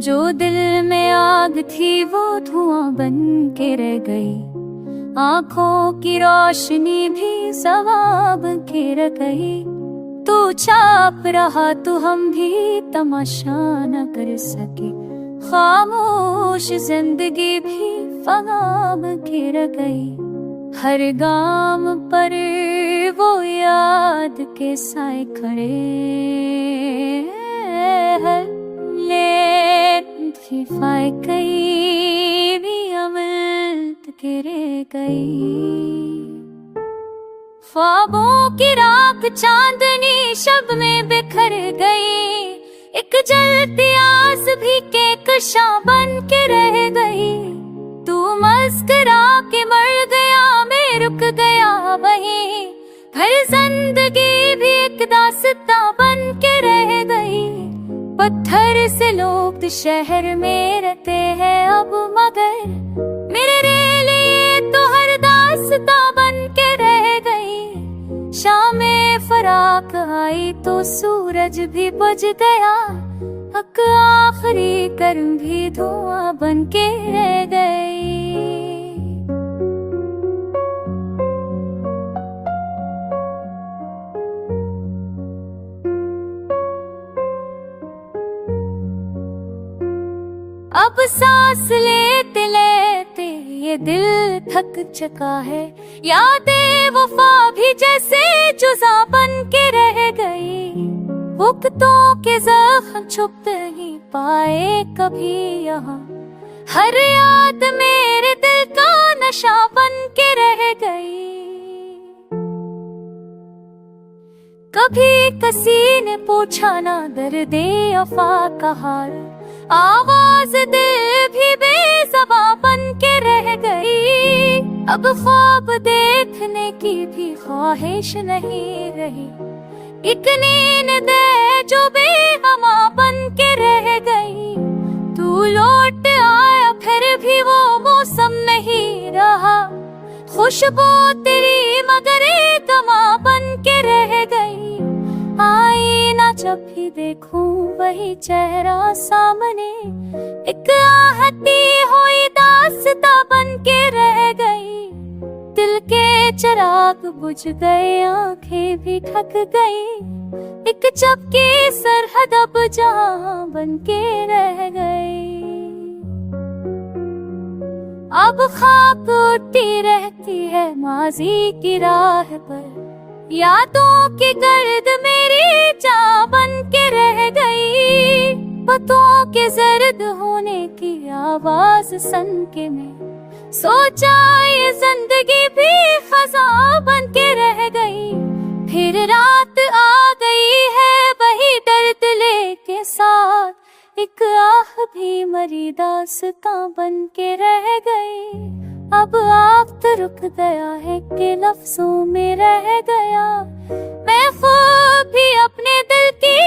जो दिल में आग थी वो धुआं बन के रह गई, आंखों की रोशनी भी सवाब के रह गई। तू छाप रहा तो हम भी तमाशा न कर सके, खामोश जिंदगी भी ख्वाब के रह गई। हर गाम पर वो याद के साए खड़े हैं, फाय कई भी अमृत के रह गई। ख्वाबों की राख चांदनी शब में बिखर गई, एक जलती आस भी के कशा बन के रह गई। तू मस्करा के मर गया, मैं रुक गया वहीं, हर जिंदगी भी एक दास्तां बन के रह गई। पत्थर से लोग शहर में रहते हैं अब, मगर मेरे लिए तो हर दास्तां बन के रह गई। शामें फराक आई तो सूरज भी बुझ गया, हक आखिरी कर्म भी धुआं बन के रह गई। अब सांस लेते लेते ये दिल थक चुका है, यादें वफा भी जैसे जुज़ा बन के रह गई। वक्तों के जख्म छुप नहीं पाए कभी यहाँ, हर याद मेरे दिल का नशा बन के रह गई। कभी किसी ने पूछा ना दर्दे वफा का हाल, आवाज दिल भी बेज़बां बन के रह गई। अब ख्वाब देखने की भी ख्वाहिश नहीं रही, एक नींद दे जो बेगमा बन के रह गई। तू लौट आया फिर भी वो मौसम नहीं रहा, खुशबू तेरी मगर गमा बन के रह गई। आई ना जब भी देखूं वही चेहरा सामने, एक आहती हुई दास्तां बन के रह गई। दिल के चिराग बुझ गए, आंखें भी थक गई, एक चपकी सरहद अब जहां बन के रह गई। अब खाक उठती रहती है माजी की राह पर, यादों की गर्द मेरी जान बन के रह गई। पतों के जर्द होने की आवाज सन के मैं सोचा ये जिंदगी भी खज़ां बन के रह गई। फिर रात आ गई है वही दर्द लेके साथ, एक आह भी मरी दास्तां बन के रह गई। अब वक्त रुक गया है कि लफ्जों में रह गया, मैं खुद भी अपने दिल की